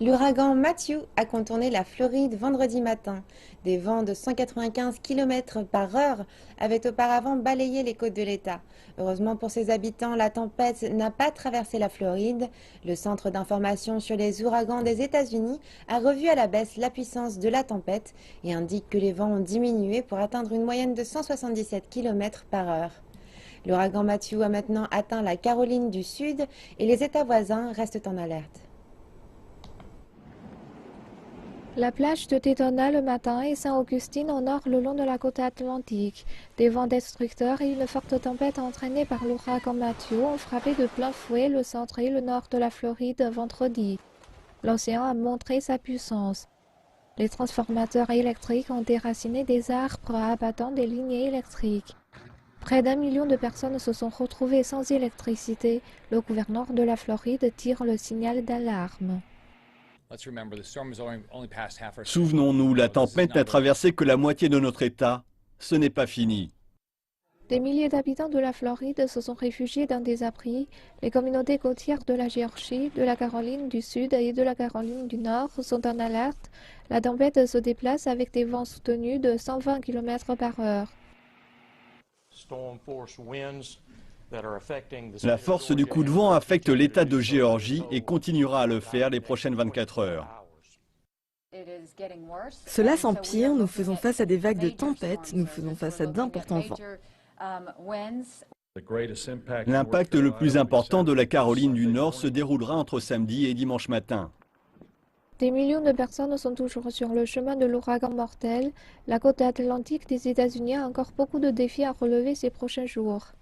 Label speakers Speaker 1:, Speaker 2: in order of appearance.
Speaker 1: L'ouragan Matthew a contourné la Floride vendredi matin. Des vents de 195 km par heure avaient auparavant balayé les côtes de l'État. Heureusement pour ses habitants, la tempête n'a pas traversé la Floride. Le Centre d'information sur les ouragans des États-Unis a revu à la baisse la puissance de la tempête et indique que les vents ont diminué pour atteindre une moyenne de 177 km par heure. L'ouragan Matthew a maintenant atteint la Caroline du Sud et les États voisins restent en alerte.
Speaker 2: La plage de Daytona le matin et Saint-Augustine au nord le long de la côte atlantique. Des vents destructeurs et une forte tempête entraînée par l'ouragan Matthew ont frappé de plein fouet le centre et le nord de la Floride vendredi. L'océan a montré sa puissance. Les transformateurs électriques ont déraciné des arbres abattant des lignes électriques. Près d'1 million de personnes se sont retrouvées sans électricité. Le gouverneur de la Floride tire le signal d'alarme.
Speaker 3: Souvenons-nous, la tempête n'a traversé que la moitié de notre État. Ce n'est pas fini.
Speaker 2: Des milliers d'habitants de la Floride se sont réfugiés dans des abris. Les communautés côtières de la Géorgie, de la Caroline du Sud et de la Caroline du Nord sont en alerte. La tempête se déplace avec des vents soutenus de 120 km par heure.
Speaker 3: La force du coup de vent affecte l'État de Géorgie et continuera à le faire les prochaines 24 heures.
Speaker 4: Cela s'empire, nous faisons face à des vagues de tempête, nous faisons face à d'importants vents.
Speaker 3: L'impact le plus important de la Caroline du Nord se déroulera entre samedi et dimanche matin.
Speaker 2: Des millions de personnes sont toujours sur le chemin de l'ouragan mortel. La côte atlantique des États-Unis a encore beaucoup de défis à relever ces prochains jours.